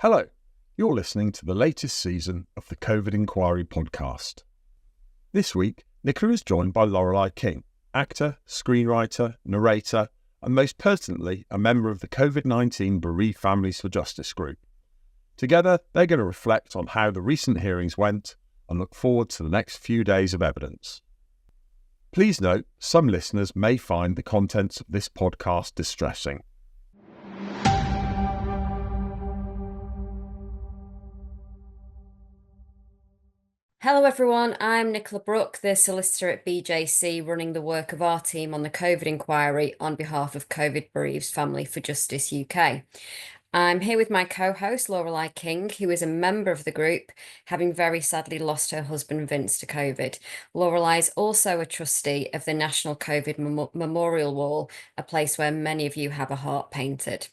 Hello, you're listening to the latest season of the COVID Inquiry podcast. This week, Nicola is joined by Lorelei King, actor, screenwriter, narrator, and most pertinently, a member of the COVID-19 Bereaved Families for Justice group. Together, they're going to reflect on how the recent hearings went and look forward to the next few days of evidence. Please note, some listeners may find the contents of this podcast distressing. Hello everyone, I'm Nicola Brook, the solicitor at BJC, running the work of our team on the COVID inquiry on behalf of COVID Bereaved Family for Justice UK. I'm here with my co-host Lorelei King, who is a member of the group, having very sadly lost her husband Vince to COVID. Lorelei is also a trustee of the National COVID Memorial Wall, a place where many of you have a heart painted.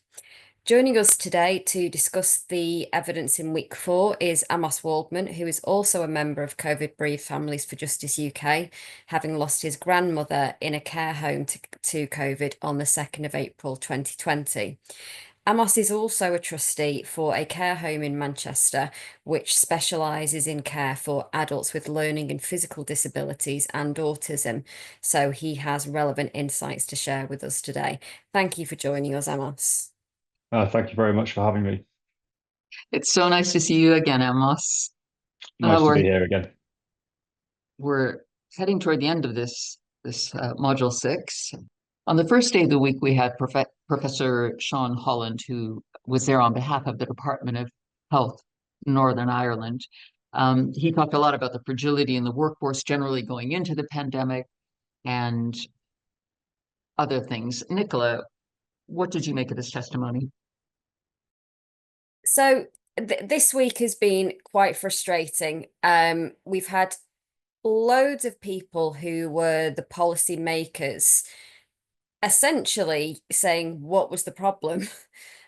Joining us today to discuss the evidence in week 4 is Amos Waldman, who is also a member of COVID Bereaved Families for Justice UK, having lost his grandmother in a care home to COVID on the 2nd of April 2020. Amos is also a trustee for a care home in Manchester, which specialises in care for adults with learning and physical disabilities and autism. So he has relevant insights to share with us today. Thank you for joining us, Amos. Thank you very much for having me. It's so nice to see you again, Amos. Nice to be here again. We're heading toward the end of this module 6. On the first day of the week, we had Professor Sean Holland, who was there on behalf of the Department of Health, Northern Ireland. He talked a lot about the fragility in the workforce generally going into the pandemic and other things. Nicola, what did you make of this testimony? So this week has been quite frustrating. We've had loads of people who were the policy makers essentially saying what was the problem,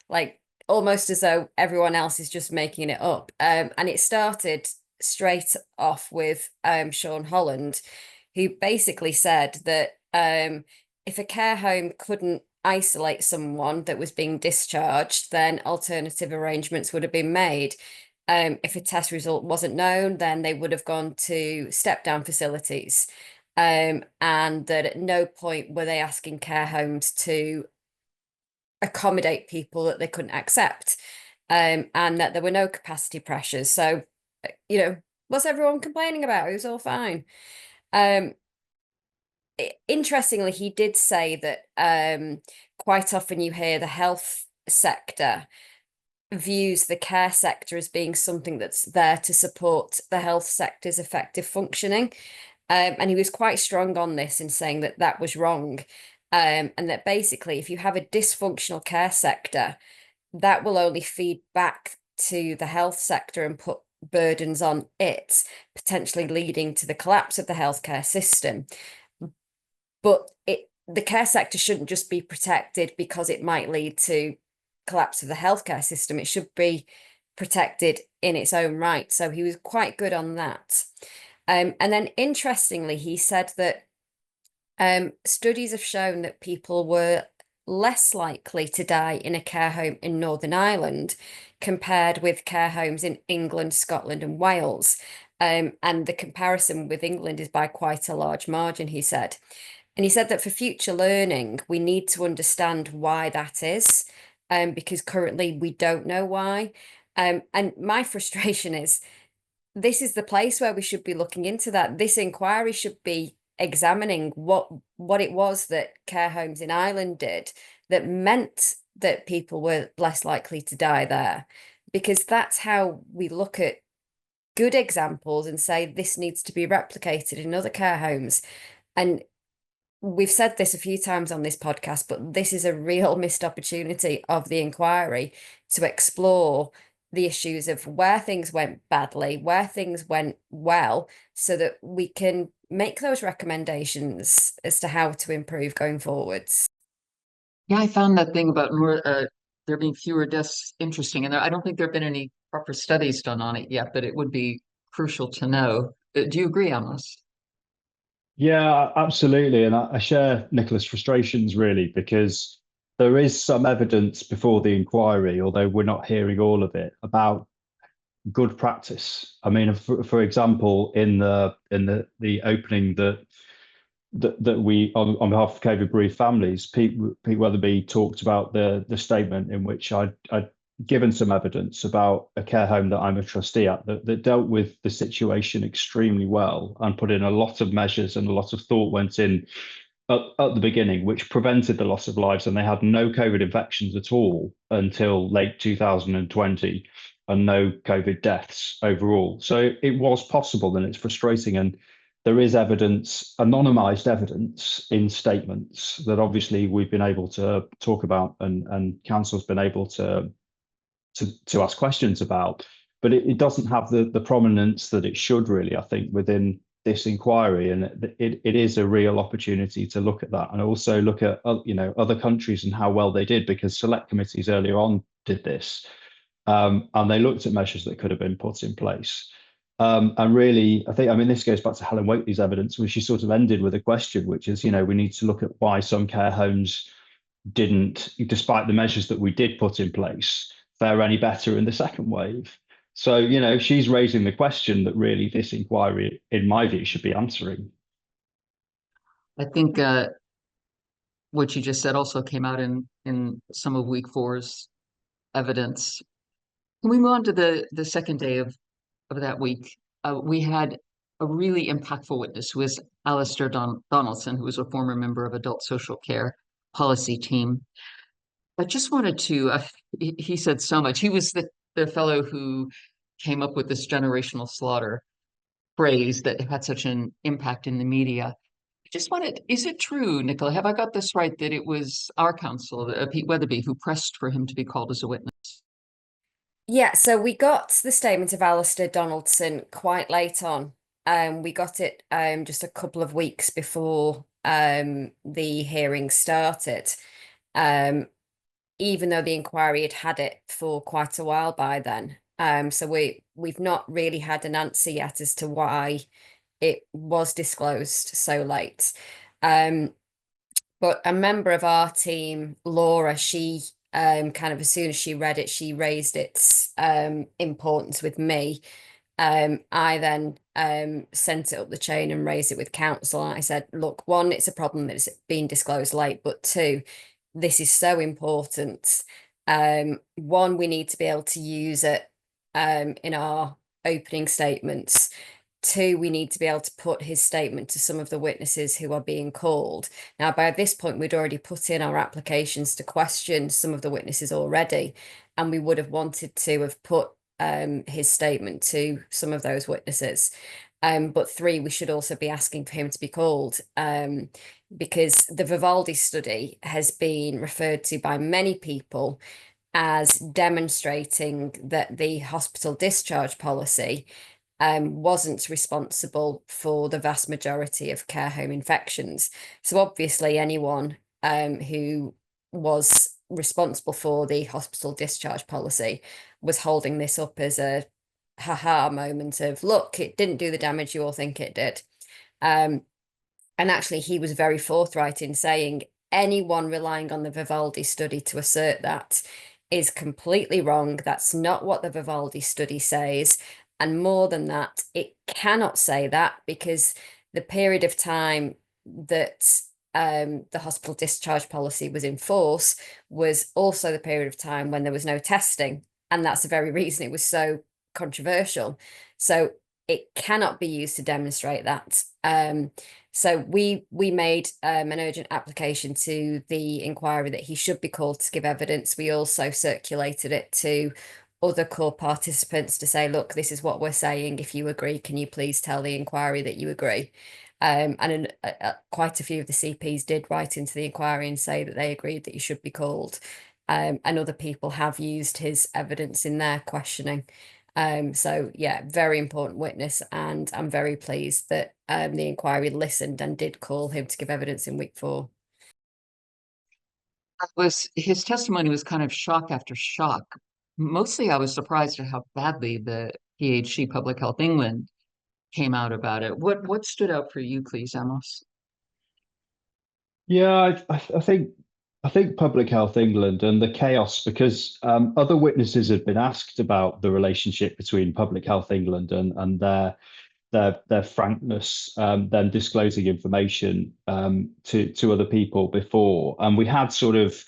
like almost as though everyone else is just making it up. And it started straight off with Sean Holland, who basically said that if a care home couldn't isolate someone that was being discharged, then alternative arrangements would have been made. If a test result wasn't known, then they would have gone to step-down facilities. And that at no point were they asking care homes to accommodate people that they couldn't accept, and that there were no capacity pressures. So, what's everyone complaining about? It was all fine. Interestingly, he did say that quite often you hear the health sector views the care sector as being something that's there to support the health sector's effective functioning. And he was quite strong on this in saying that that was wrong. And that basically, if you have a dysfunctional care sector, that will only feed back to the health sector and put burdens on it, potentially leading to the collapse of the healthcare system. But the care sector shouldn't just be protected because it might lead to collapse of the healthcare system. It should be protected in its own right. So he was quite good on that. And then interestingly, he said that studies have shown that people were less likely to die in a care home in Northern Ireland compared with care homes in England, Scotland and Wales. And the comparison with England is by quite a large margin, he said. And he said that for future learning, we need to understand why that is, because currently we don't know why. And my frustration is, this is the place where we should be looking into that. This inquiry should be examining what it was that care homes in Ireland did that meant that people were less likely to die there, because that's how we look at good examples and say this needs to be replicated in other care homes. And we've said this a few times on this podcast, but this is a real missed opportunity of the inquiry to explore the issues of where things went badly, where things went well, so that we can make those recommendations as to how to improve going forwards. Yeah, I found that thing about there being fewer deaths interesting, and I don't think there have been any proper studies done on it yet, but it would be crucial to know. Do you agree, Amos? Yeah, absolutely. And I share Nicola's frustrations really, because there is some evidence before the inquiry, although we're not hearing all of it, about good practice. I mean, for example, in the opening that we on behalf of COVID bereaved families, Pete Weatherby talked about the statement in which I'd given some evidence about a care home that I'm a trustee at that dealt with the situation extremely well and put in a lot of measures, and a lot of thought went in at the beginning, which prevented the loss of lives, and they had no COVID infections at all until late 2020, and no COVID deaths overall. So it was possible, and it's frustrating. And there is evidence, anonymized evidence in statements that obviously we've been able to talk about, and council's been able to ask questions about, but it doesn't have the prominence that it should really, I think, within this inquiry. And it is a real opportunity to look at that, and also look at other countries and how well they did, because select committees earlier on did this, and they looked at measures that could have been put in place. And really, I mean, this goes back to Helen Whately's evidence, where she sort of ended with a question, which is, we need to look at why some care homes didn't, despite the measures that we did put in place, fare any better in the second wave. So, she's raising the question that really this inquiry, in my view, should be answering. I think what you just said also came out in some of week 4's evidence. Can we move on to the second day of that week? We had a really impactful witness, who was Alistair Donaldson, who was a former member of adult social care policy team. I just wanted to, he said so much. He was the fellow who came up with this generational slaughter phrase that had such an impact in the media. I just wanted, is it true, Nicola, have I got this right, that it was our counsel, Pete Weatherby, who pressed for him to be called as a witness? Yeah, so we got the statement of Alistair Donaldson quite late on. We got it just a couple of weeks before the hearing started. Even though the inquiry had it for quite a while by then. So we've not really had an answer yet as to why it was disclosed so late. But a member of our team, Laura, she kind of, as soon as she read it, she raised its importance with me. I then sent it up the chain and raised it with council. And I said, look, one, it's a problem that it's been disclosed late, but two, this is so important. One, we need to be able to use it in our opening statements. Two, we need to be able to put his statement to some of the witnesses who are being called. Now, by this point, we'd already put in our applications to question some of the witnesses already, and we would have wanted to have put his statement to some of those witnesses. But three, we should also be asking for him to be called, because the Vivaldi study has been referred to by many people as demonstrating that the hospital discharge policy wasn't responsible for the vast majority of care home infections. So obviously anyone who was responsible for the hospital discharge policy was holding this up as a haha moment of, look, it didn't do the damage you all think it did. And actually, he was very forthright in saying anyone relying on the Vivaldi study to assert that is completely wrong. That's not what the Vivaldi study says. And more than that, it cannot say that, because the period of time that the hospital discharge policy was in force was also the period of time when there was no testing. And that's the very reason it was so controversial. So it cannot be used to demonstrate that. So we made an urgent application to the inquiry that he should be called to give evidence. We also circulated it to other core participants to say, look, this is what we're saying. If you agree, can you please tell the inquiry that you agree? And quite a few of the CPs did write into the inquiry and say that they agreed that he should be called. And other people have used his evidence in their questioning. So yeah, very important witness, and I'm very pleased that the inquiry listened and did call him to give evidence in week 4. His testimony was kind of shock after shock. Mostly I was surprised at how badly the PHC Public Health England came out about it. What stood out for you, please, Amos? Yeah, I think I think Public Health England and the chaos, because other witnesses had been asked about the relationship between Public Health England and their frankness, them disclosing information to other people before. And we had sort of,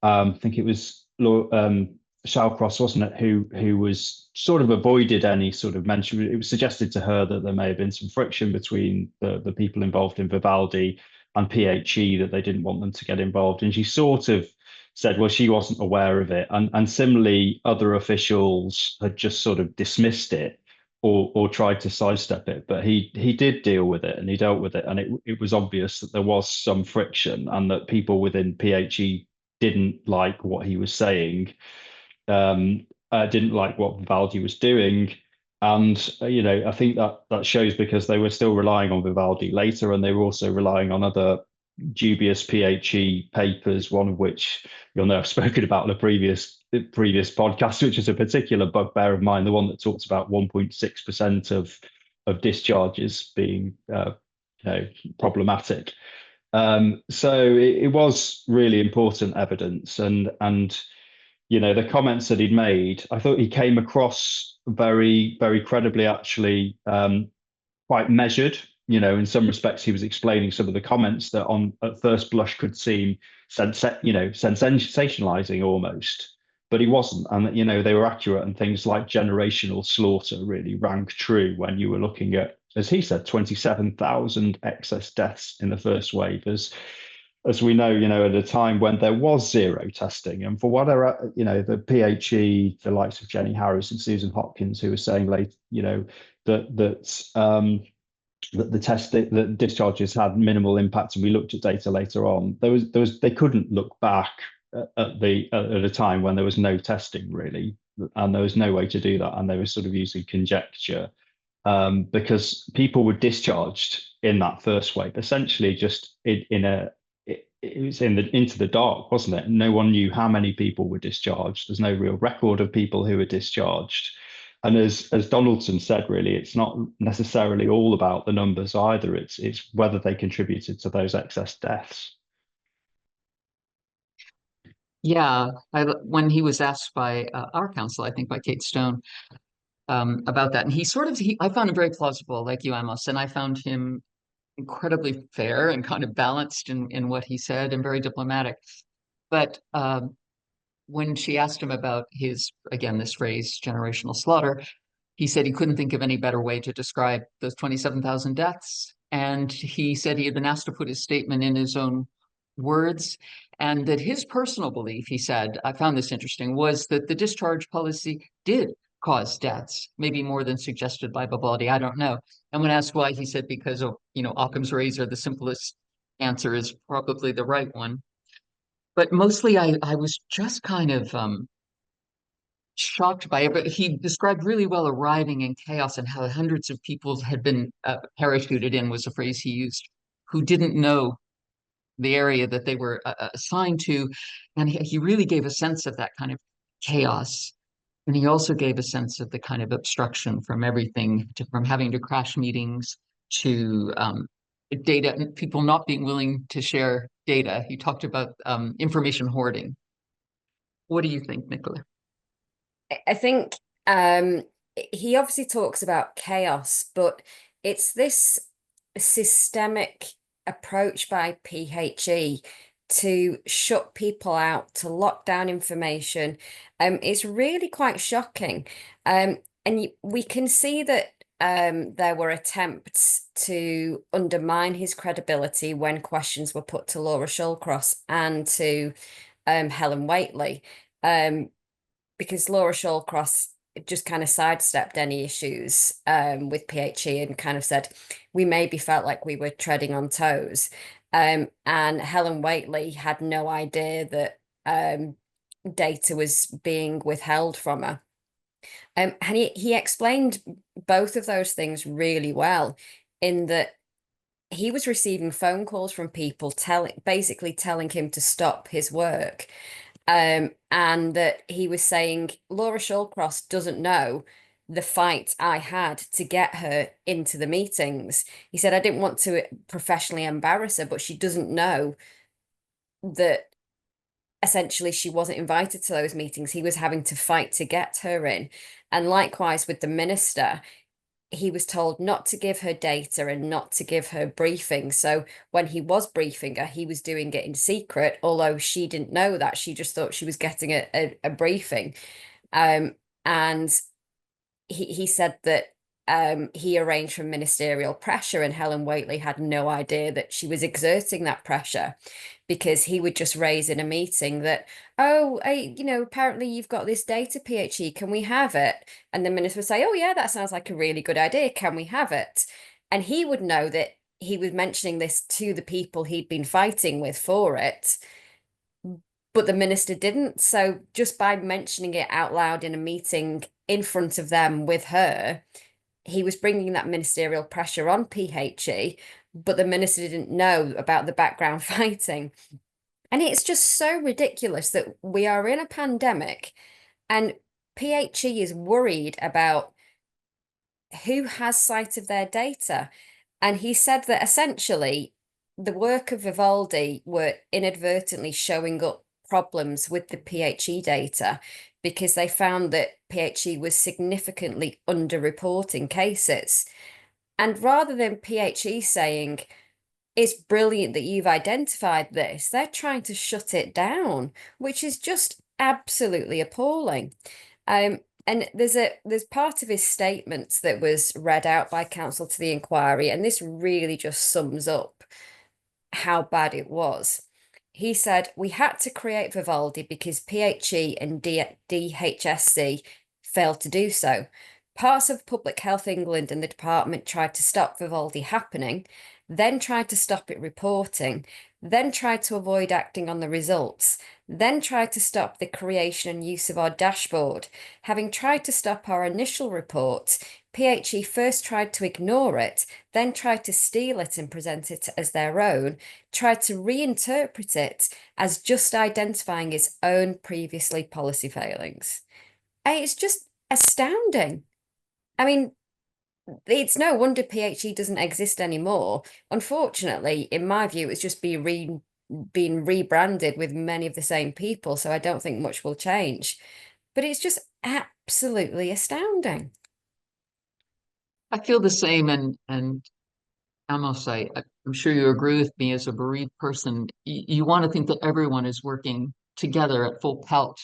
I think it was Shallcross, wasn't it, who was sort of avoided any sort of mention. It was suggested to her that there may have been some friction between the people involved in Vivaldi and PHE, that they didn't want them to get involved. And she sort of said, well, she wasn't aware of it. And similarly, other officials had just sort of dismissed it or tried to sidestep it. But he did deal with it, and he dealt with it. And it was obvious that there was some friction, and that people within PHE didn't like what he was saying, didn't like what Vivaldi was doing. And, I think that shows, because they were still relying on Vivaldi later, and they were also relying on other dubious PHE papers, one of which you'll know I've spoken about in a previous podcast, which is a particular bugbear of mine, the one that talks about 1.6% of discharges being problematic. So it was really important evidence, and the comments that he'd made, I thought he came across very, very credibly, actually, quite measured. In some respects, he was explaining some of the comments that at first blush could seem sensationalizing almost, but he wasn't. And, they were accurate, and things like generational slaughter really rang true when you were looking at, as he said, 27,000 excess deaths in the first wave, as we know, at a time when there was zero testing. And for whatever, the PHE, the likes of Jenny Harris and Susan Hopkins, who were saying late, that the discharges had minimal impact, and we looked at data later on, they couldn't look back at a time when there was no testing really, and there was no way to do that, and they were sort of using conjecture, because people were discharged in that first wave essentially just it was into the dark, wasn't it? No one knew how many people were discharged. There's no real record of people who were discharged. And as Donaldson said, really, it's not necessarily all about the numbers either. It's whether they contributed to those excess deaths. Yeah, when he was asked by our counsel, I think by Kate Stone, about that, and I found him very plausible, like you, Amos, and I found him incredibly fair and kind of balanced in what he said, and very diplomatic. But when she asked him about this phrase, generational slaughter, he said he couldn't think of any better way to describe those 27,000 deaths. And he said he had been asked to put his statement in his own words, and that his personal belief, he said, I found this interesting, was that the discharge policy did cause deaths, maybe more than suggested by Vivaldi, I don't know. And when asked why, he said because of, Occam's razor, the simplest answer is probably the right one. But mostly I was just kind of shocked by it. But he described really well arriving in chaos, and how hundreds of people had been parachuted in, was a phrase he used, who didn't know the area that they were assigned to. And he really gave a sense of that kind of chaos. And he also gave a sense of the kind of obstruction from everything, from having to crash meetings to data, and people not being willing to share data. He talked about information hoarding. What do you think, Nicola? I think he obviously talks about chaos, but it's this systemic approach by PHE to shut people out, to lock down information. It's really quite shocking. And we can see that there were attempts to undermine his credibility when questions were put to Laura Shallcross and to Helen Whately, because Laura Shallcross just kind of sidestepped any issues with PHE and kind of said, we maybe felt like we were treading on toes. And Helen Whately had no idea that data was being withheld from her. And he explained both of those things really well, in that he was receiving phone calls from people basically telling him to stop his work. And that he was saying, Laura Shallcross doesn't know the fight I had to get her into the meetings. He said, I didn't want to professionally embarrass her, but she doesn't know that essentially she wasn't invited to those meetings. He was having to fight to get her in. And likewise with the minister, he was told not to give her data and not to give her briefings. So when he was briefing her, he was doing it in secret, although she didn't know that. She just thought she was getting a briefing. And he said that he arranged for ministerial pressure, and Helen Whately had no idea that she was exerting that pressure, because he would just raise in a meeting that, oh, apparently you've got this data, PHE, can we have it? And the minister would say, oh yeah, that sounds like a really good idea, can we have it? And he would know that he was mentioning this to the people he'd been fighting with for it, but the minister didn't. So just by mentioning it out loud in a meeting in front of them with her, he was bringing that ministerial pressure on PHE, but the minister didn't know about the background fighting. And it's just so ridiculous that we are in a pandemic and PHE is worried about who has sight of their data. And he said that essentially the work of Vivaldi were inadvertently showing up problems with the PHE data, because they found that PHE was significantly underreporting cases. And rather than PHE saying, it's brilliant that you've identified this, they're trying to shut it down, which is just absolutely appalling. And there's part of his statements that was read out by counsel to the inquiry, and this really just sums up how bad it was. He said, we had to create Vivaldi because PHE and DHSC failed to do so. Parts of Public Health England and the department tried to stop Vivaldi happening, then tried to stop it reporting, then tried to avoid acting on the results, then tried to stop the creation and use of our dashboard. Having tried to stop our initial report, PHE first tried to ignore it, then tried to steal it and present it as their own, tried to reinterpret it as just identifying its own previously policy failings. It's just astounding. I mean, it's no wonder PHE doesn't exist anymore. Unfortunately, in my view, it's just being rebranded with many of the same people, so I don't think much will change. But it's just absolutely astounding. I feel the same, and Amos, I'm sure you agree with me. As a bereaved person, you want to think that everyone is working together at full pelt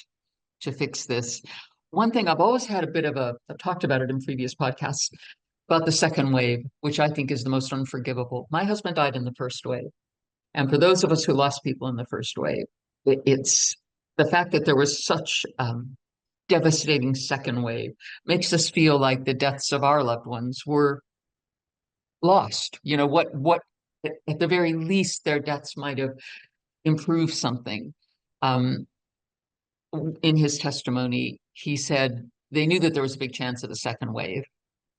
to fix this. One thing I've always had a bit of I've talked about it in previous podcasts, about the second wave, which I think is the most unforgivable. My husband died in the first wave. And for those of us who lost people in the first wave, it's the fact that there was such devastating second wave makes us feel like the deaths of our loved ones were lost. What at the very least their deaths might have improved something. In his testimony, he said they knew that there was a big chance of a second wave.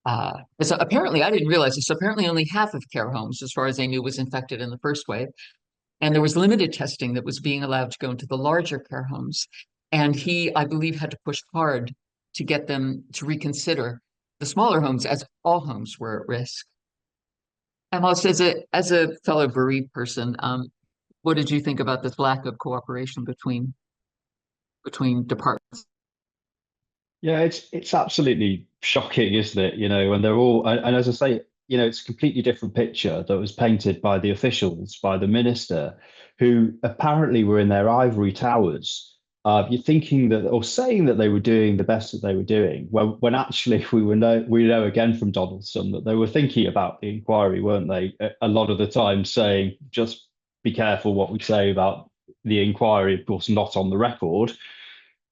So apparently, I didn't realize this. Apparently, only half of care homes, as far as they knew, was infected in the first wave. And there was limited testing that was being allowed to go into the larger care homes. And he, I believe, had to push hard to get them to reconsider the smaller homes, as all homes were at risk. Amos, as a fellow bereaved person, what did you think about this lack of cooperation between departments? Yeah, it's absolutely shocking, isn't it? And they're all, and as I say, it's a completely different picture that was painted by the officials, by the minister, who apparently were in their ivory towers. You're thinking that, or saying that they were doing the best that they were doing, when actually we know again from Donaldson that they were thinking about the inquiry, weren't they? A lot of the time saying, just be careful what we say about the inquiry, of course, not on the record.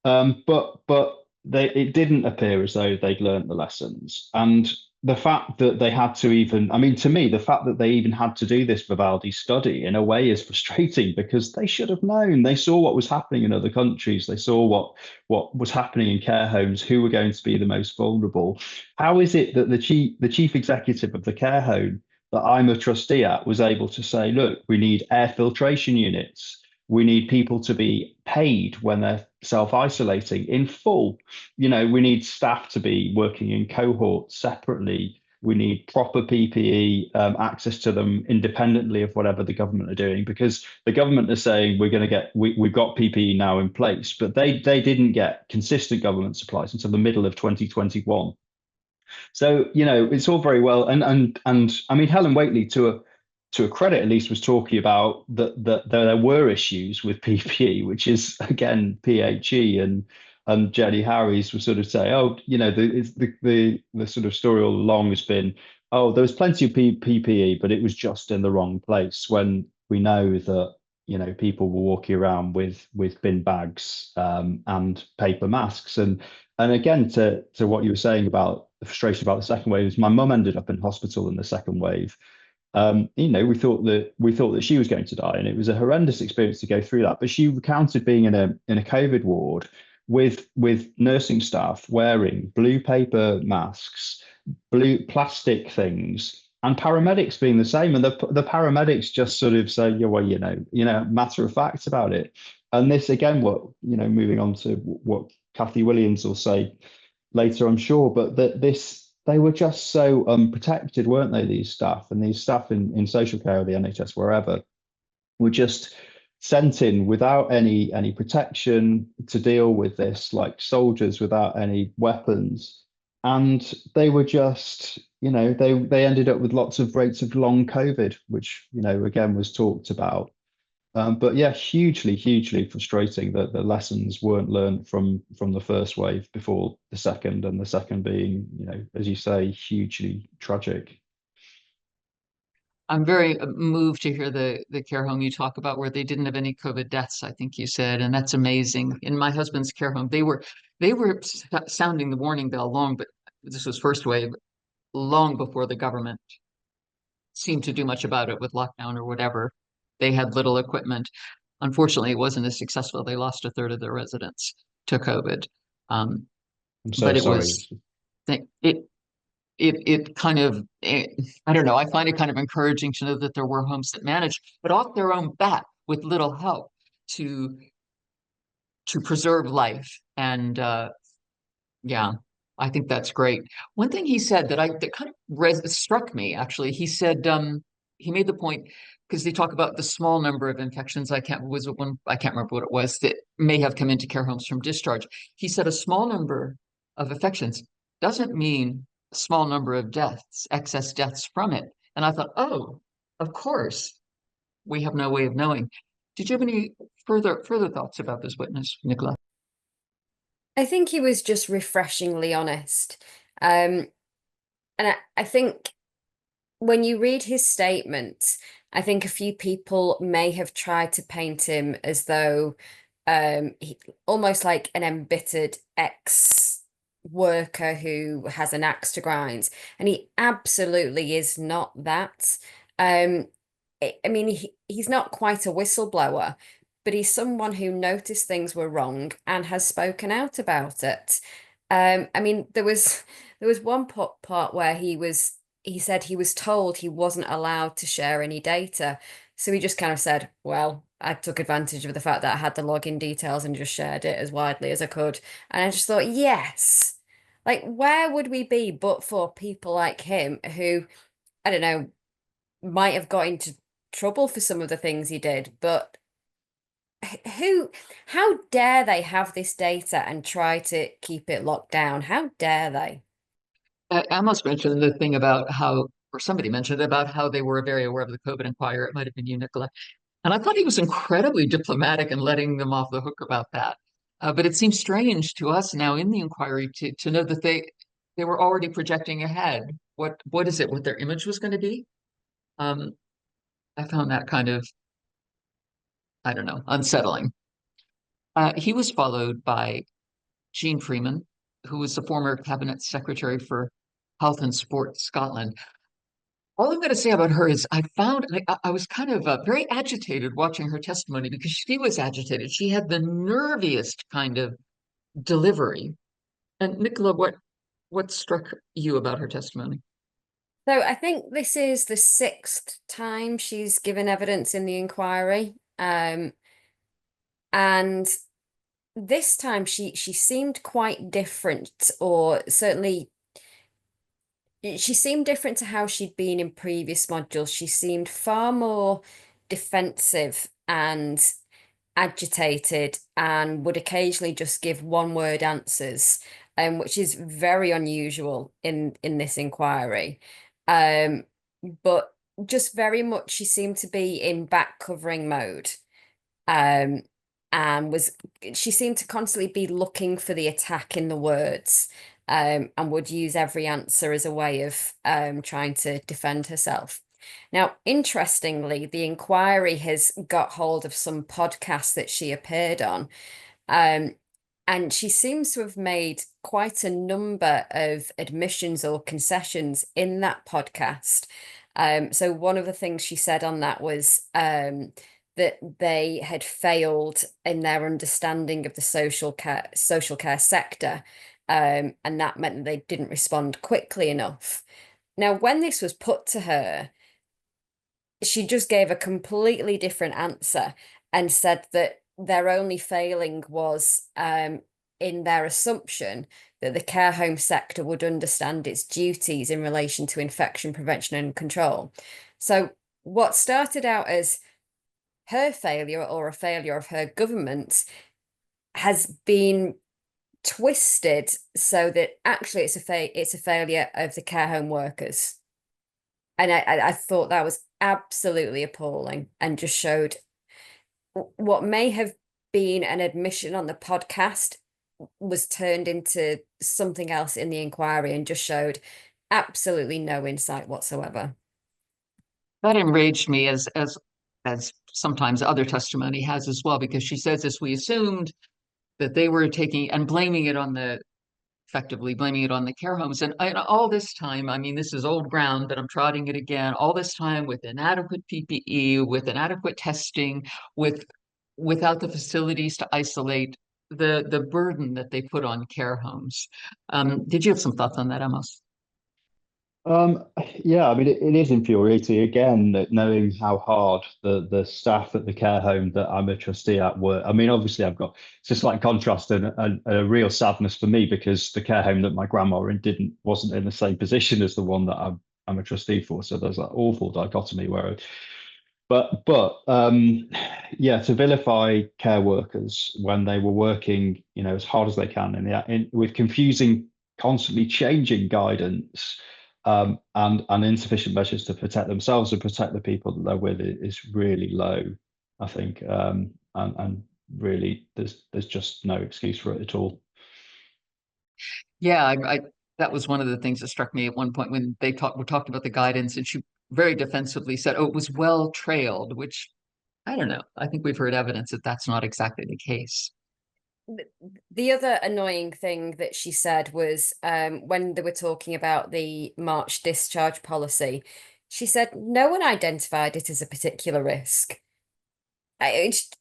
But it didn't appear as though they'd learned the lessons. And the fact that they had to even, I mean, to me, the fact that they even had to do this Vivaldi study in a way is frustrating, because they should have known. They saw what was happening in other countries. They saw what was happening in care homes, who were going to be the most vulnerable. How is it that the chief executive of the care home that I'm a trustee at was able to say, look, we need air filtration units. We need people to be paid when they're self-isolating in full. We need staff to be working in cohorts separately. We need proper PPE, access to them independently of whatever the government are doing, because the government is saying we've got PPE now in place, but they didn't get consistent government supplies until the middle of 2021. So, it's all very well. And I mean, Helen Whately, to a credit at least, was talking about that there were issues with PPE, which is, again, PHE and Jenny Harries would sort of say, the sort of story all along has been, there was plenty of PPE, but it was just in the wrong place, when we know that, people were walking around with bin bags and paper masks. And again, to what you were saying about the frustration about the second wave, is my mum ended up in hospital in the second wave. We thought that she was going to die, and it was a horrendous experience to go through that. But she recounted being in a COVID ward with nursing staff wearing blue paper masks, blue plastic things, and paramedics being the same. And the paramedics just sort of say, matter of fact about it. And this, again, moving on to what Kathy Williams will say later, I'm sure, but they were just so unprotected, weren't they? These staff in social care or the NHS, wherever, were just sent in without any protection to deal with this, like soldiers without any weapons. And they were just, they ended up with lots of rates of long COVID, which, again, was talked about. But yeah, hugely frustrating that the lessons weren't learned from the first wave before the second, and the second being, as you say, hugely tragic. I'm very moved to hear the care home you talk about, where they didn't have any COVID deaths, I think you said, and that's amazing. In my husband's care home, they were sounding the warning bell but this was first wave, long before the government seemed to do much about it with lockdown or whatever. They had little equipment. Unfortunately, it wasn't as successful. They lost a third of their residents to COVID. I'm so but it sorry. was it kind of, I don't know, I find it kind of encouraging to know that there were homes that managed, but off their own bat, with little help, to preserve life. And yeah, I think that's great. One thing he said that kind of struck me, actually, he said, he made the point, because they talk about the small number of infections, I can't remember what it was, that may have come into care homes from discharge. He said a small number of infections doesn't mean a small number of deaths, excess deaths from it. And I thought, oh, of course, we have no way of knowing. Did you have any further thoughts about this witness, Nicola? I think he was just refreshingly honest. And I think when you read his statement, I think a few people may have tried to paint him as though he, almost like an embittered ex-worker who has an axe to grind. And he absolutely is not that. I mean, he's not quite a whistleblower, but he's someone who noticed things were wrong and has spoken out about it. I mean, there was one part where he said he was told he wasn't allowed to share any data. So he just kind of said, well, I took advantage of the fact that I had the login details and just shared it as widely as I could. And I just thought, yes, like, where would we be but for people like him who, I don't know, might have got into trouble for some of the things he did, but how dare they have this data and try to keep it locked down? How dare they? Amos mentioned the thing about how, or somebody mentioned about how they were very aware of the COVID inquiry. It might have been you, Nicola. And I thought he was incredibly diplomatic in letting them off the hook about that. But it seems strange to us now in the inquiry to know that they were already projecting ahead. What is it? What their image was going to be? I found that kind of, I don't know, unsettling. He was followed by Jean Freeman, who was the former cabinet secretary for Health and Sport Scotland. All I'm going to say about her is I was kind of very agitated watching her testimony, because she was agitated. She had the nerviest kind of delivery. And Nicola, what struck you about her testimony? So I think this is the 6th time she's given evidence in the inquiry. And this time she seemed quite different, or certainly she seemed different to how she'd been in previous modules. She seemed far more defensive and agitated, and would occasionally just give one-word answers, which is very unusual in this inquiry. But just very much she seemed to be in back covering mode. And she seemed to constantly be looking for the attack in the words, and would use every answer as a way of trying to defend herself. Now, interestingly, the inquiry has got hold of some podcasts that she appeared on, and she seems to have made quite a number of admissions or concessions in that podcast. So one of the things she said on that was that they had failed in their understanding of the social care sector, and that meant that they didn't respond quickly enough. Now, when this was put to her, she just gave a completely different answer and said that their only failing was in their assumption that the care home sector would understand its duties in relation to infection prevention and control. So what started out as her failure or a failure of her government has been twisted so that actually it's a failure of the care home workers. And I thought that was absolutely appalling, and just showed what may have been an admission on the podcast was turned into something else in the inquiry, and just showed absolutely no insight whatsoever. That enraged me, as sometimes other testimony has as well, because she says this: we assumed that they were taking and effectively blaming it on the care homes. And all this time, I mean, this is old ground, but I'm trotting it again, all this time with inadequate PPE, with inadequate testing, without the facilities to isolate, the burden that they put on care homes. Did you have some thoughts on that, Amos? Yeah, I mean, it is infuriating again, that knowing how hard the staff at the care home that I'm a trustee at work. I mean, obviously, it's a slight contrast and a real sadness for me, because the care home that my grandma wasn't in the same position as the one that I'm a trustee for. So there's that awful dichotomy yeah, to vilify care workers when they were working, as hard as they can with confusing, constantly changing guidance. And insufficient measures to protect themselves and protect the people that they're with is really low, I think. And really, there's just no excuse for it at all. Yeah, that was one of the things that struck me at one point when we talked about the guidance, and she very defensively said, "Oh, it was well trailed," which I don't know. I think we've heard evidence that that's not exactly the case. The other annoying thing that she said was when they were talking about the March discharge policy, she said no one identified it as a particular risk,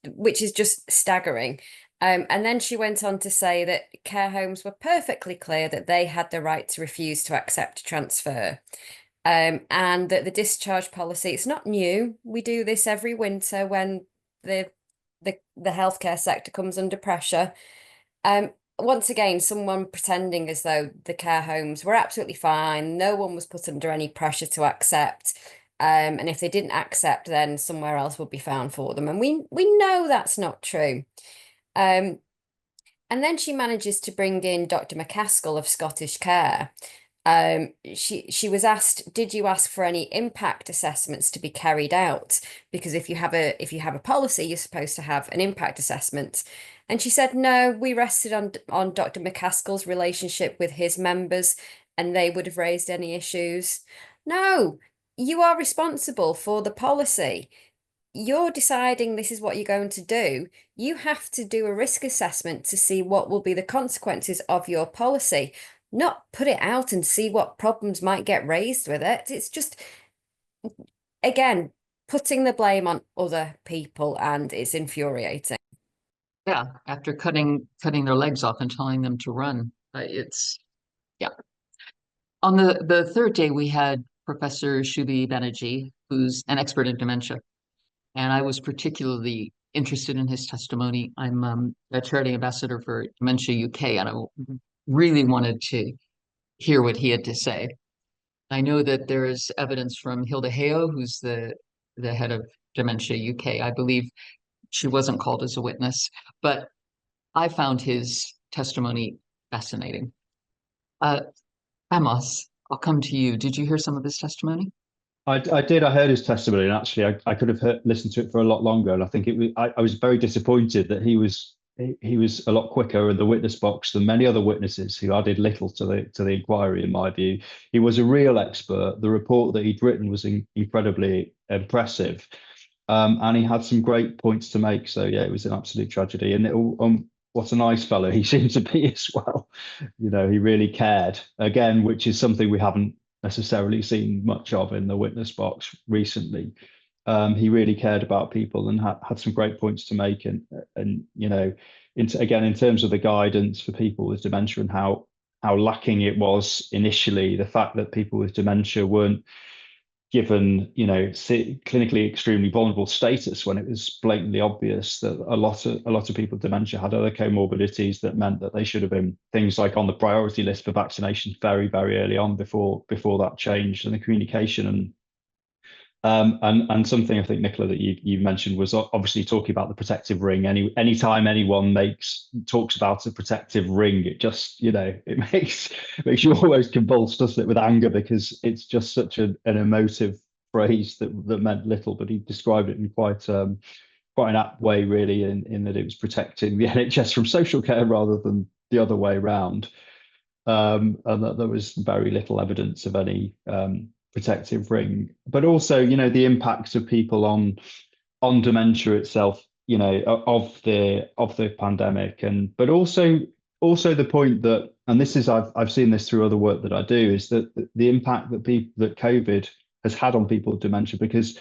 which is just staggering. And then she went on to say that care homes were perfectly clear that they had the right to refuse to accept transfer. And that the discharge policy, it's not new. We do this every winter when the healthcare sector comes under pressure. Once again, someone pretending as though the care homes were absolutely fine. No one was put under any pressure to accept. And if they didn't accept, then somewhere else would be found for them. And we know that's not true. And then she manages to bring in Dr. McCaskill of Scottish Care. She was asked, did you ask for any impact assessments to be carried out? Because if you have a policy, you're supposed to have an impact assessment. And she said, no, we rested on Dr. McCaskill's relationship with his members, and they would have raised any issues. No, you are responsible for the policy. You're deciding this is what you're going to do. You have to do a risk assessment to see what will be the consequences of your policy, not put it out and see what problems might get raised with it. It's just, again, putting the blame on other people, and it's infuriating. Yeah, after cutting their legs off and telling them to run. Yeah. On the third day, we had Professor Shubi Banerjee, who's an expert in dementia. And I was particularly interested in his testimony. I'm a charity ambassador for Dementia UK, and I really wanted to hear what he had to say. I know that there is evidence from Hilda Heo, who's the head of Dementia UK. I believe she wasn't called as a witness, but I found his testimony fascinating. Amos, I'll come to you. Did you hear some of his testimony? I did. I heard his testimony, and actually, I could have listened to it for a lot longer. And I think it was. I was very disappointed that he was a lot quicker in the witness box than many other witnesses who added little to the inquiry. In my view, he was a real expert. The report that he'd written was incredibly impressive, and he had some great points to make. So yeah, it was an absolute tragedy. And what a nice fellow he seemed to be as well. You know, he really cared again, which is something we haven't necessarily seen much of in the witness box recently. He really cared about people and had some great points to make. And you know, in terms of the guidance for people with dementia and how lacking it was initially, the fact that people with dementia weren't given, you know, clinically extremely vulnerable status when it was blatantly obvious that a lot of people with dementia had other comorbidities that meant that they should have been things like on the priority list for vaccination very, very early on before that changed. And the communication and something I think, Nicola, that you mentioned was obviously talking about the protective ring. Anytime anyone talks about a protective ring, it just, you know, it makes you almost convulsed, doesn't it, with anger, because it's just such an emotive phrase that meant little. But he described it in quite an apt way, really, in that it was protecting the NHS from social care rather than the other way around, and that there was very little evidence of any protective ring, but also, you know, the impact of people on dementia itself, you know, of the pandemic, but also the point that, and this is I've seen this through other work that I do, is that the impact that COVID has had on people with dementia, because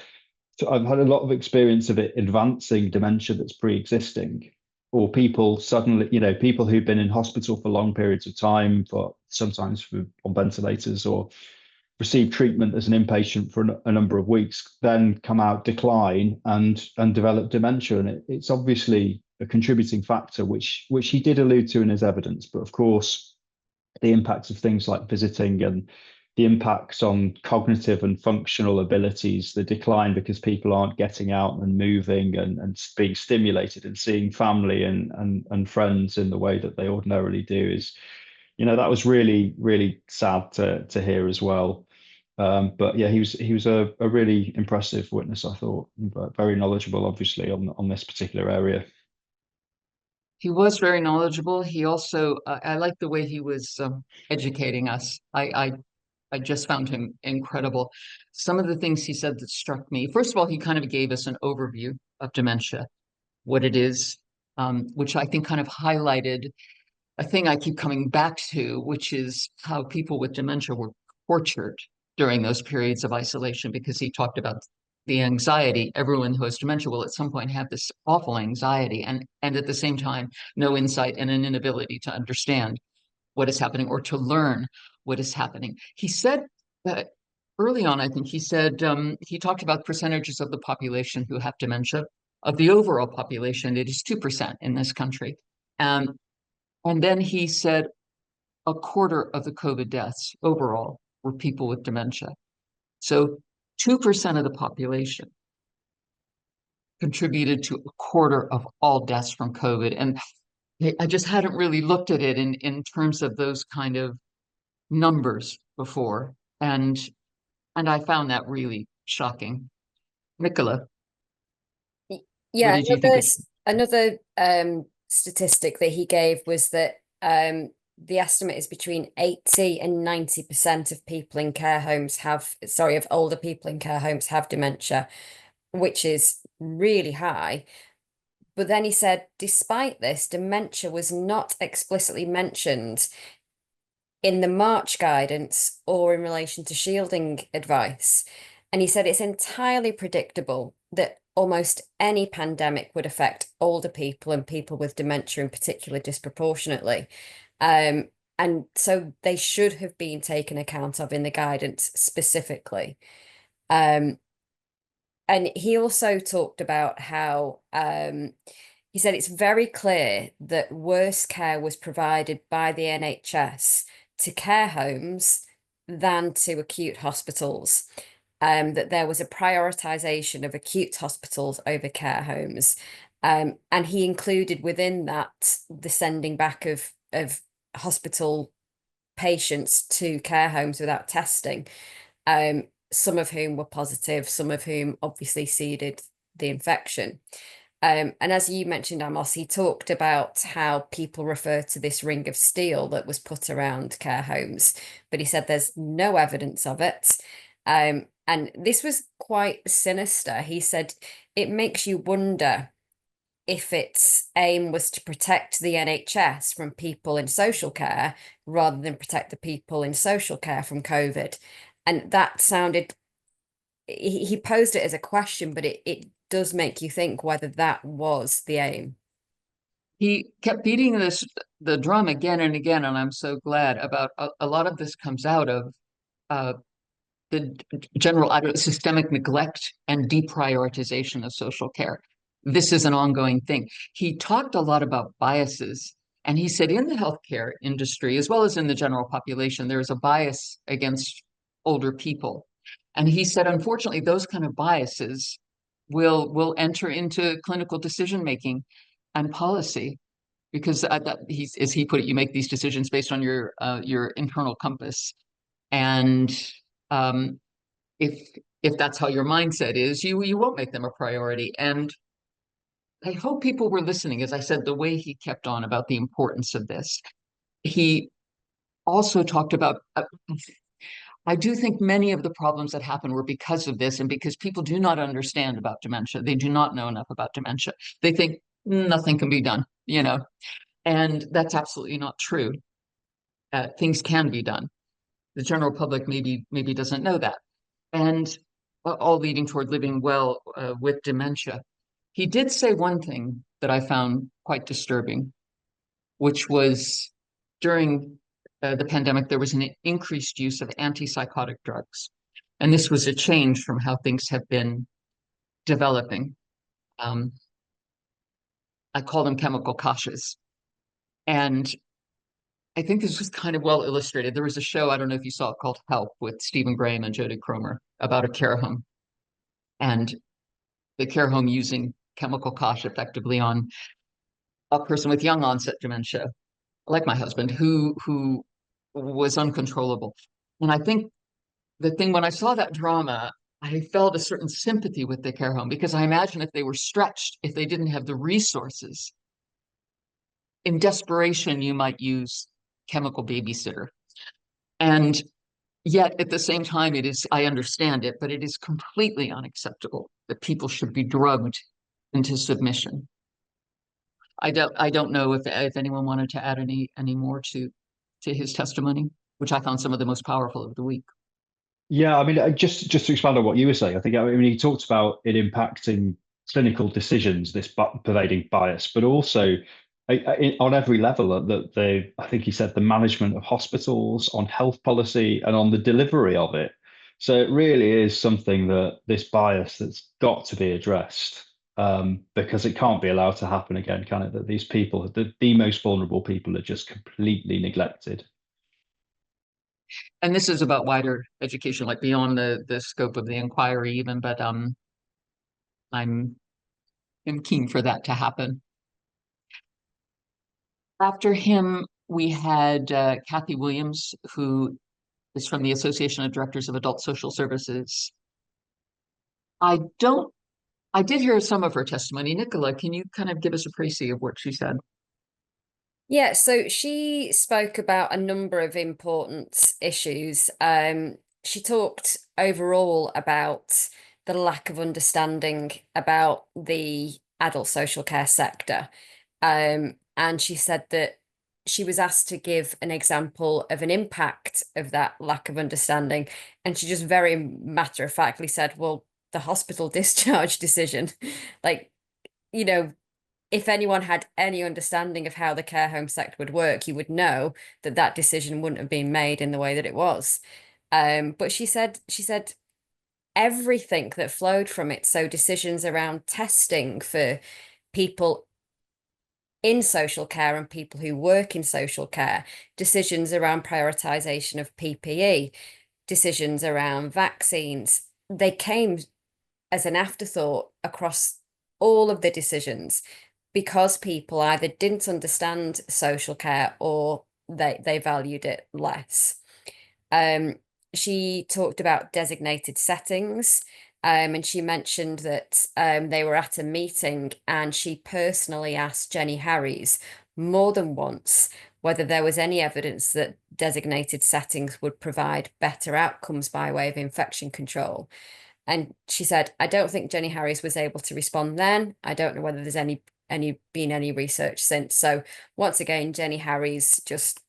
I've had a lot of experience of it advancing dementia that's pre-existing, or people suddenly, you know, people who've been in hospital for long periods of time, sometimes on ventilators, or receive treatment as an inpatient for a number of weeks, then come out, decline, and develop dementia. And it's obviously a contributing factor, which he did allude to in his evidence. But of course, the impacts of things like visiting and the impacts on cognitive and functional abilities, the decline because people aren't getting out and moving and being stimulated and seeing family and friends in the way that they ordinarily do, is, you know, that was really, really sad to hear as well. But yeah, he was a really impressive witness, I thought, but very knowledgeable, obviously, on this particular area. He was very knowledgeable. He also, I like the way he was educating us. I just found him incredible. Some of the things he said that struck me, first of all, he kind of gave us an overview of dementia, what it is, which I think kind of highlighted a thing I keep coming back to, which is how people with dementia were tortured during those periods of isolation, because he talked about the anxiety. Everyone who has dementia will at some point have this awful anxiety, and at the same time, no insight and an inability to understand what is happening or to learn what is happening. He said that early on, I think he said, he talked about percentages of the population who have dementia. Of the overall population, it is 2% in this country. And then he said a quarter of the COVID deaths overall were people with dementia. So 2% of the population contributed to a quarter of all deaths from COVID. And I just hadn't really looked at it in terms of those kind of numbers before. And I found that really shocking. Nicola, what Yeah, did you think? another statistic that he gave was that the estimate is between 80 and 90% of people in care homes of older people in care homes have dementia, which is really high. But then he said, despite this, dementia was not explicitly mentioned in the March guidance or in relation to shielding advice. And he said it's entirely predictable that almost any pandemic would affect older people and people with dementia in particular disproportionately. And so they should have been taken account of in the guidance specifically. And he also talked about how he said it's very clear that worse care was provided by the NHS to care homes than to acute hospitals. That there was a prioritisation of acute hospitals over care homes. And he included within that the sending back of hospital patients to care homes without testing, some of whom were positive, some of whom obviously seeded the infection. And as you mentioned, Amos, he talked about how people refer to this ring of steel that was put around care homes, but he said there's no evidence of it. And this was quite sinister. He said it makes you wonder if its aim was to protect the NHS from people in social care rather than protect the people in social care from COVID. And that sounded, he posed it as a question, but it does make you think whether that was the aim. He kept beating the drum again and again, and I'm so glad about a lot of this comes out of the general systemic neglect and deprioritization of social care. This is an ongoing thing. He talked a lot about biases, and he said in the healthcare industry, as well as in the general population, there is a bias against older people. And he said, unfortunately, those kind of biases will enter into clinical decision making and policy, because as he put it, you make these decisions based on your internal compass. And if that's how your mindset is, you won't make them a priority. And I hope people were listening, as I said, the way he kept on about the importance of this. He also talked about, I do think many of the problems that happen were because of this, and because people do not understand about dementia. They do not know enough about dementia. They think nothing can be done, and that's absolutely not true. Things can be done. The general public maybe doesn't know that. And all leading toward living well with dementia. He did say one thing that I found quite disturbing, which was during the pandemic, there was an increased use of antipsychotic drugs. And this was a change from how things have been developing. I call them chemical kashas. And I think this was kind of well illustrated. There was a show, I don't know if you saw it, called Help with Stephen Graham and Jodie Cromer about a care home. And the care home using chemical kash effectively on a person with young onset dementia, like my husband, who was uncontrollable. And I think the thing, when I saw that drama, I felt a certain sympathy with the care home, because I imagine if they were stretched, if they didn't have the resources, in desperation, you might use chemical babysitter. And yet at the same time, I understand it, but it is completely unacceptable that people should be drugged into submission. I don't know if anyone wanted to add any more to his testimony, which I found some of the most powerful of the week. Yeah, I mean, just to expand on what you were saying, I mean, he talked about it impacting clinical decisions, this pervading bias, but also on every level, I think he said the management of hospitals, on health policy, and on the delivery of it. So it really is something that this bias that's got to be addressed, because it can't be allowed to happen again, can it? That these people, the most vulnerable people, are just completely neglected. And this is about wider education, like beyond the scope of the inquiry even, but I'm keen for that to happen. After him, we had Kathy Williams, who is from the Association of Directors of Adult Social Services. I did hear some of her testimony. Nicola, can you kind of give us a précis of what she said? Yeah, so she spoke about a number of important issues. She talked overall about the lack of understanding about the adult social care sector. And she said that she was asked to give an example of an impact of that lack of understanding. And she just very matter-of-factly said, well, the hospital discharge decision, like, if anyone had any understanding of how the care home sector would work, you would know that that decision wouldn't have been made in the way that it was. But she said everything that flowed from it. So decisions around testing for people in social care and people who work in social care, decisions around prioritization of PPE, decisions around vaccines, they came as an afterthought across all of the decisions because people either didn't understand social care or they valued it less. She talked about designated settings, and she mentioned that they were at a meeting and she personally asked Jenny Harries more than once whether there was any evidence that designated settings would provide better outcomes by way of infection control. And she said, I don't think Jenny Harries was able to respond then. I don't know whether there's been any research since. So once again, Jenny Harries just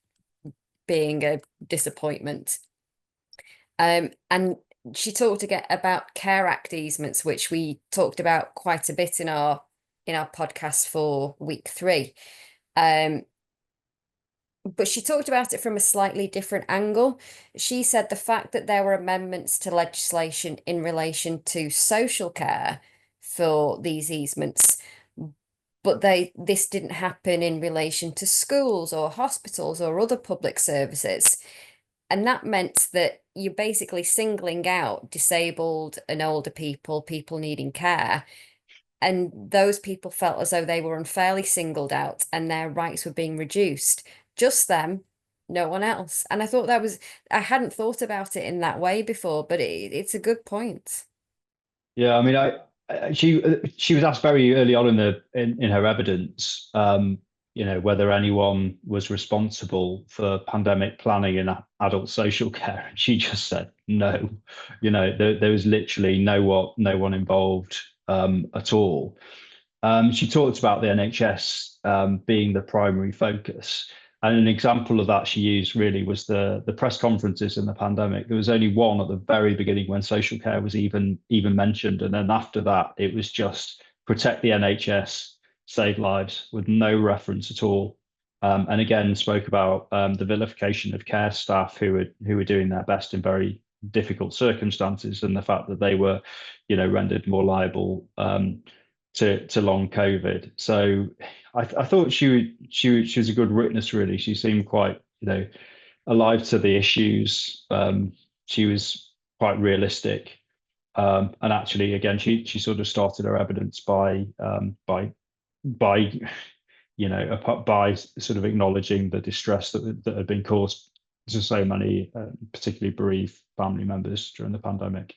being a disappointment. And she talked again about Care Act easements, which we talked about quite a bit in our podcast for week 3. But she talked about it from a slightly different angle. She said the fact that there were amendments to legislation in relation to social care for these easements, but this didn't happen in relation to schools or hospitals or other public services. And that meant that you're basically singling out disabled and older people needing care. And those people felt as though they were unfairly singled out and their rights were being reduced. Just them, no one else. And I thought I hadn't thought about it in that way before, but it's a good point. Yeah, I mean, she was asked very early on in her evidence, whether anyone was responsible for pandemic planning in adult social care. And she just said no. There was literally no one involved at all. She talked about the NHS being the primary focus. And an example of that she used really was the press conferences in the pandemic. There was only one at the very beginning when social care was even mentioned. And then after that, it was just protect the NHS, save lives, with no reference at all. And again, spoke about the vilification of care staff who were doing their best in very difficult circumstances, and the fact that they were, rendered more liable to long COVID. So I thought she was a good witness, really. She seemed quite, alive to the issues. She was quite realistic. And actually, again, she sort of started her evidence by sort of acknowledging the distress that had been caused to so many, particularly bereaved family members during the pandemic.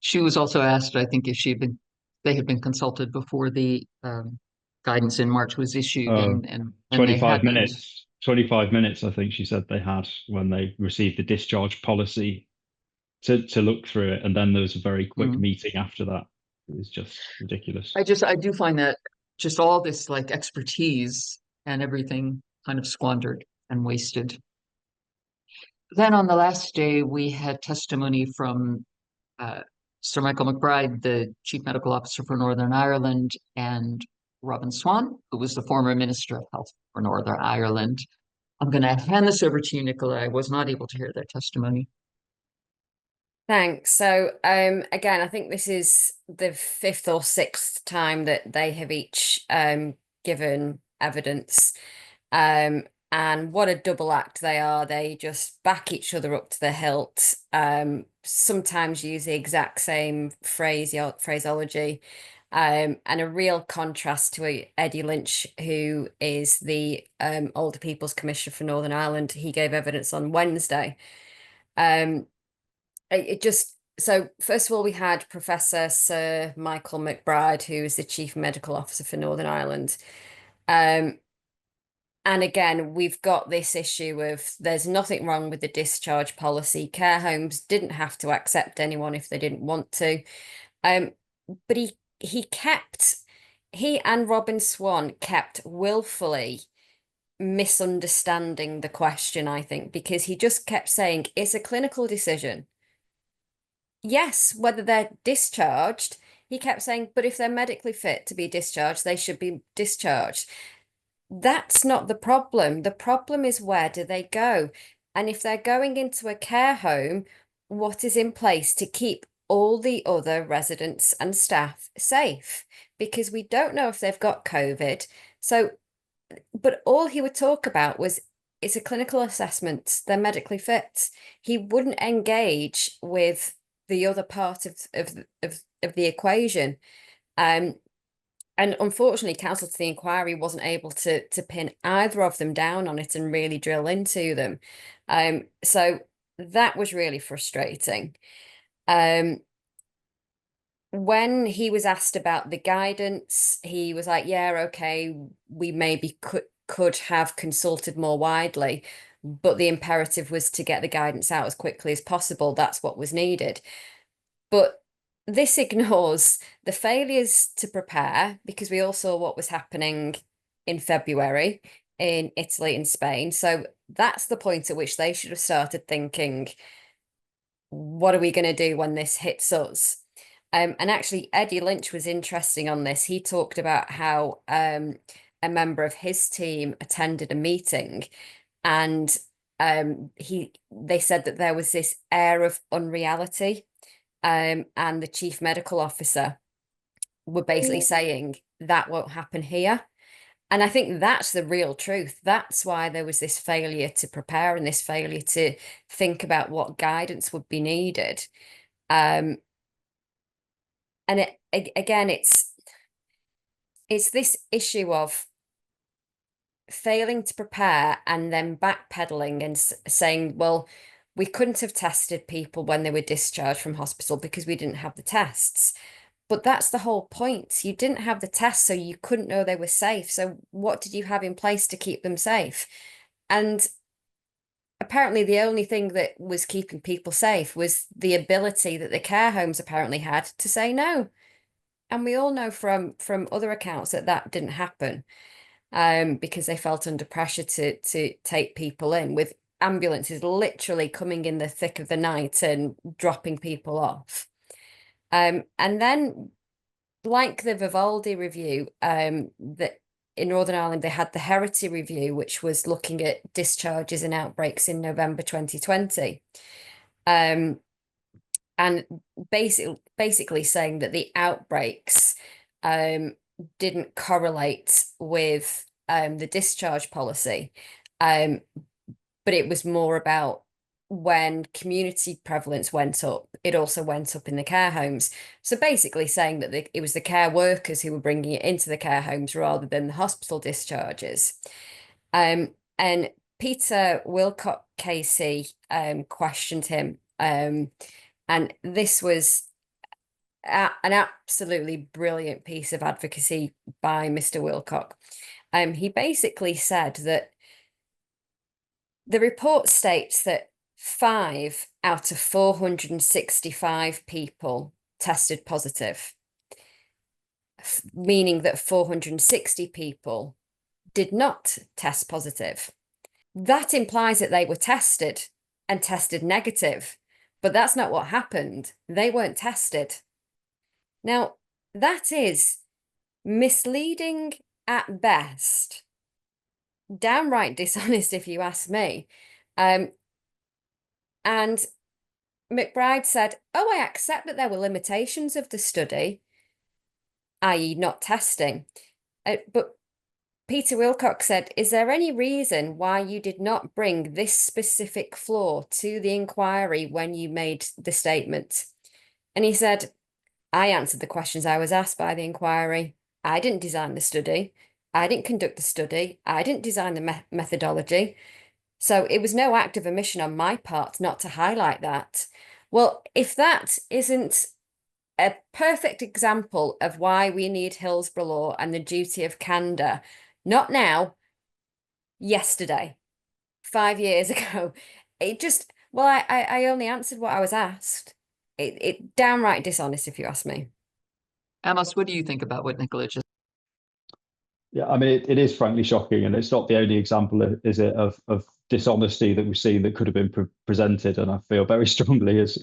She was also asked, I think, if they had been consulted before the guidance in March was issued, and 25 minutes. 25 minutes, I think she said they had when they received the discharge policy to look through it, and then there was a very quick meeting after that. It was just ridiculous. I do find that just all this like expertise and everything kind of squandered and wasted. Then on the last day, we had testimony from Sir Michael McBride, the Chief Medical Officer for Northern Ireland, and Robin Swan, who was the former Minister of Health for Northern Ireland. I'm going to hand this over to you, Nicola. I was not able to hear their testimony. Thanks. So again, I think this is the 5th or 6th time that they have each given evidence. And what a double act they are. They just back each other up to the hilt, sometimes use the exact same phraseology, and a real contrast to Eddie Lynch, who is the Older People's Commissioner for Northern Ireland. He gave evidence on Wednesday. So first of all, we had Professor Sir Michael McBride, who is the Chief Medical Officer for Northern Ireland. And again, we've got this issue of there's nothing wrong with the discharge policy. Care homes didn't have to accept anyone if they didn't want to. But he and Robin Swan kept willfully misunderstanding the question, I think, because he just kept saying it's a clinical decision. Yes, whether they're discharged, he kept saying, but if they're medically fit to be discharged, they should be discharged. That's not the problem. The problem is, where do they go? And if they're going into a care home, what is in place to keep all the other residents and staff safe? Because we don't know if they've got COVID. So, but all he would talk about was it's a clinical assessment. They're medically fit. He wouldn't engage with the other part of the equation. And unfortunately, counsel to the inquiry wasn't able to pin either of them down on it and really drill into them. So that was really frustrating. When he was asked about the guidance, he was like, yeah, okay, we maybe could have consulted more widely, but the imperative was to get the guidance out as quickly as possible. That's what was needed. But this ignores the failures to prepare, because we all saw what was happening in February in Italy and Spain. So that's the point at which they should have started thinking, what are we going to do when this hits us? And actually, Eddie Lynch was interesting on this. He talked about how a member of his team attended a meeting, and they said that there was this air of unreality, and the chief medical officer were basically saying that won't happen here. And I think that's the real truth. That's why there was this failure to prepare and this failure to think about what guidance would be needed. And again, it's this issue of failing to prepare and then backpedaling and saying, well, we couldn't have tested people when they were discharged from hospital because we didn't have the tests. But that's the whole point. You didn't have the tests, so you couldn't know they were safe. So what did you have in place to keep them safe? And apparently the only thing that was keeping people safe was the ability that the care homes apparently had to say no. And we all know from other accounts that didn't happen, because they felt under pressure to take people in, with ambulances literally coming in the thick of the night and dropping people off. And then, like the Vivaldi review, that in Northern Ireland, they had the Herity review, which was looking at discharges and outbreaks in November 2020. And basically saying that the outbreaks didn't correlate with the discharge policy, but it was more about when community prevalence went up, it also went up in the care homes. So basically saying that it was the care workers who were bringing it into the care homes rather than the hospital discharges. And Peter Wilcock Casey questioned him. And this was an absolutely brilliant piece of advocacy by Mr. Wilcock. He basically said that the report states that 5 out of 465 people tested positive, meaning that 460 people did not test positive. That implies that they were tested and tested negative. But that's not what happened. They weren't tested. Now, that is misleading at best, downright dishonest, if you ask me. And McBride said, oh, I accept that there were limitations of the study, i.e. not testing. But Peter Wilcock said, is there any reason why you did not bring this specific flaw to the inquiry when you made the statement? And he said, I answered the questions I was asked by the inquiry. I didn't design the study. I didn't conduct the study. I didn't design the methodology. So it was no act of omission on my part not to highlight that. Well, if that isn't a perfect example of why we need Hillsborough law and the duty of candor, not now, yesterday, 5 years ago. It just, well, I only answered what I was asked. It downright dishonest, if you ask me. Amos, what do you think about what Nicola just? Yeah, I mean, it is frankly shocking, and it's not the only example, is it, of dishonesty that we've seen that could have been presented. And I feel very strongly, as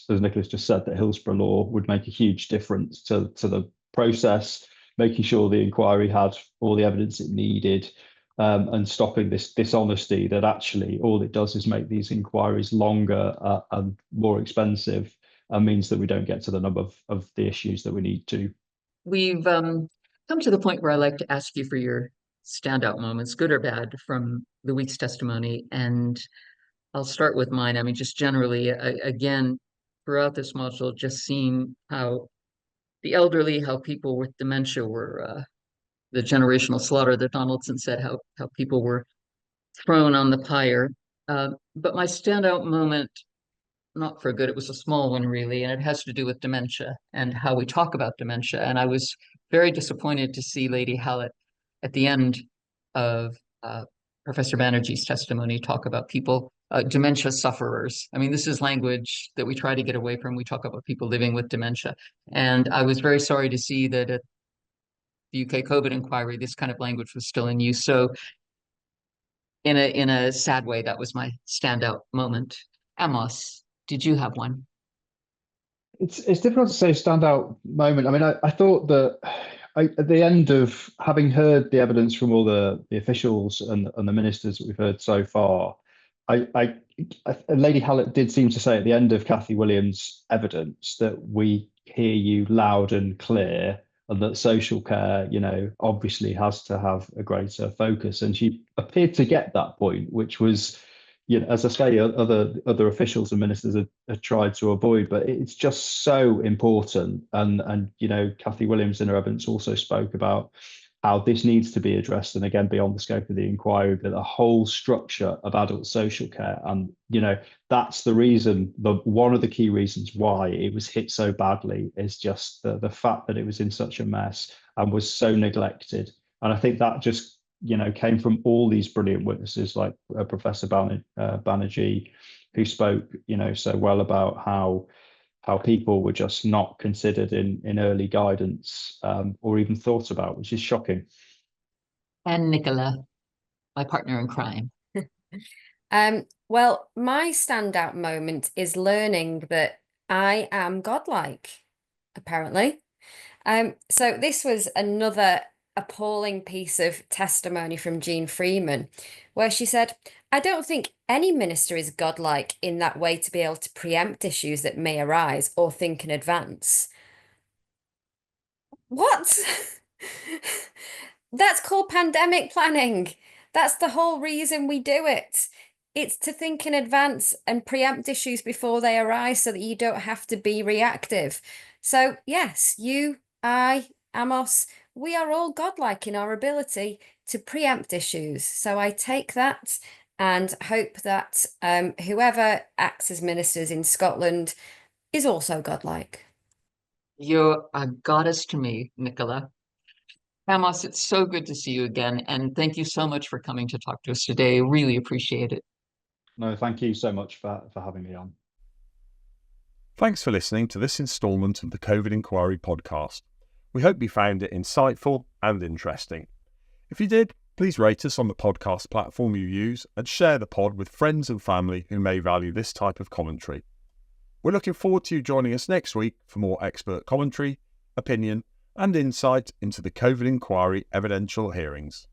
Nicola's just said, that Hillsborough law would make a huge difference to the process, making sure the inquiry had all the evidence it needed, and stopping this dishonesty that actually all it does is make these inquiries longer and more expensive, and means that we don't get to the number of the issues that we need to. We've come to the point where I like to ask you for your standout moments, good or bad, from the week's testimony. And I'll start with mine. I mean, just generally, again, throughout this module, just seeing how the elderly, how people with dementia were the generational slaughter that Donaldson said, how people were thrown on the pyre. But my standout moment, not for good, it was a small one really, and it has to do with dementia and how we talk about dementia. And I was very disappointed to see Lady Hallett at the end of Professor Banerjee's testimony talk about people, dementia sufferers. I mean, this is language that we try to get away from. We talk about people living with dementia. And I was very sorry to see that at the UK COVID inquiry, this kind of language was still in use. So in a sad way, that was my standout moment. Amos, did you have one? It's difficult to say standout moment. I mean, I thought that at the end of having heard the evidence from all the officials and the ministers that we've heard so far, Lady Hallett did seem to say at the end of Kathy Williams' evidence that we hear you loud and clear, and that social care, obviously has to have a greater focus. And she appeared to get that point, which was, as I say, other officials and ministers have tried to avoid, but it's just so important. And Kathy Williams in her evidence also spoke about how this needs to be addressed, and again, beyond the scope of the inquiry, but the whole structure of adult social care. And that's the reason, one of the key reasons why it was hit so badly is just the fact that it was in such a mess and was so neglected. And I think that just came from all these brilliant witnesses like Professor Banerjee, who spoke so well about how people were just not considered in early guidance or even thought about, which is shocking. And Nicola, my partner in crime. Well, my standout moment is learning that I am godlike, apparently. So this was another appalling piece of testimony from Jean Freeman, where she said, I don't think any minister is godlike in that way to be able to preempt issues that may arise or think in advance. What? That's called pandemic planning. That's the whole reason we do it. It's to think in advance and preempt issues before they arise so that you don't have to be reactive. So yes, you, I, Amos, we are all godlike in our ability to preempt issues. So I take that and hope that whoever acts as ministers in Scotland is also godlike. You're a goddess to me, Nicola. Amos, it's so good to see you again. And thank you so much for coming to talk to us today. Really appreciate it. No, thank you so much for having me on. Thanks for listening to this instalment of the COVID Inquiry podcast. We hope you found it insightful and interesting. If you did, please rate us on the podcast platform you use and share the pod with friends and family who may value this type of commentary. We're looking forward to you joining us next week for more expert commentary, opinion, and insight into the COVID Inquiry evidential hearings.